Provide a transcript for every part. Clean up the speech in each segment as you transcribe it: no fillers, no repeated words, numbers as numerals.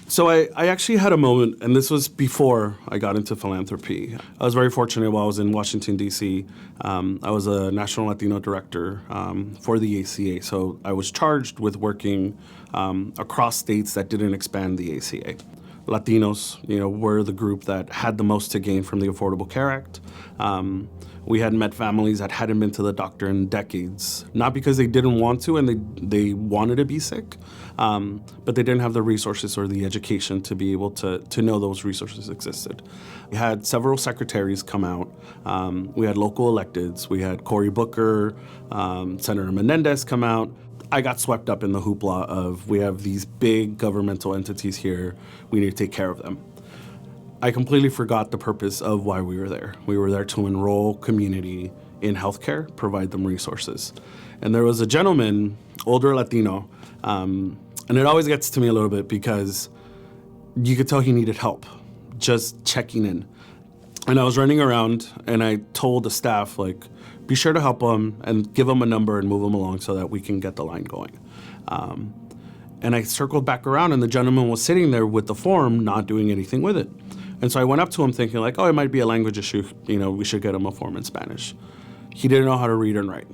So I actually had a moment, and this was before I got into philanthropy. I was very fortunate while I was in Washington, D.C. I was a National Latino Director for the ACA, so I was charged with working across states that didn't expand the ACA. Latinos, were the group that had the most to gain from the Affordable Care Act. We had met families that hadn't been to the doctor in decades, not because they didn't want to and they wanted to be sick, but they didn't have the resources or the education to be able to know those resources existed. We had several secretaries come out. We had local electeds. We had Cory Booker, Senator Menendez come out. I got swept up in the hoopla of we have these big governmental entities here, we need to take care of them. I completely forgot the purpose of why we were there. We were there to enroll community in healthcare, provide them resources. And there was a gentleman, older Latino, and it always gets to me a little bit because you could tell he needed help, just checking in. And I was running around and I told the staff, be sure to help him and give him a number and move him along so that we can get the line going. And I circled back around and the gentleman was sitting there with the form, not doing anything with it. And so I went up to him thinking it might be a language issue. We should get him a form in Spanish. He didn't know how to read and write.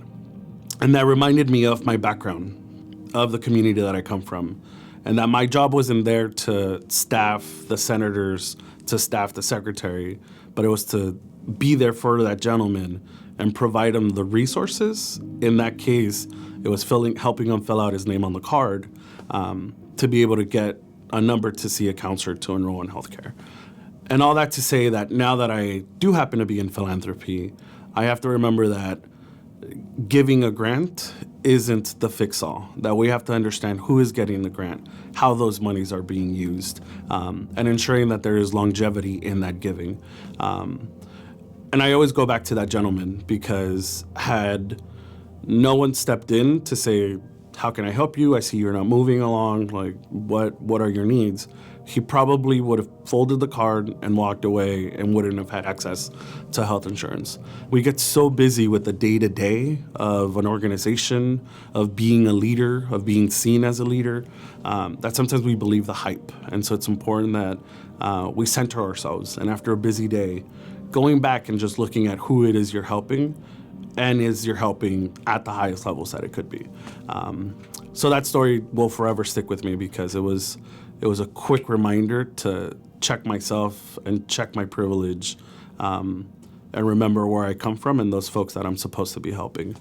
And that reminded me of my background, of the community that I come from, and that my job wasn't there to staff the senators, to staff the secretary, but it was to be there for that gentleman and provide him the resources. In that case, it was helping him fill out his name on the card to be able to get a number to see a counselor to enroll in healthcare. And all that to say that now that I do happen to be in philanthropy, I have to remember that giving a grant isn't the fix-all, that we have to understand who is getting the grant, how those monies are being used, and ensuring that there is longevity in that giving. And I always go back to that gentleman because had no one stepped in to say, how can I help you? I see you're not moving along. What are your needs? He probably would have folded the card and walked away and wouldn't have had access to health insurance. We get so busy with the day-to-day of an organization, of being a leader, of being seen as a leader, that sometimes we believe the hype. And so it's important that we center ourselves. And after a busy day, going back and just looking at who it is you're helping and is you're helping at the highest levels that it could be. So that story will forever stick with me because it was a quick reminder to check myself and check my privilege and remember where I come from and those folks that I'm supposed to be helping.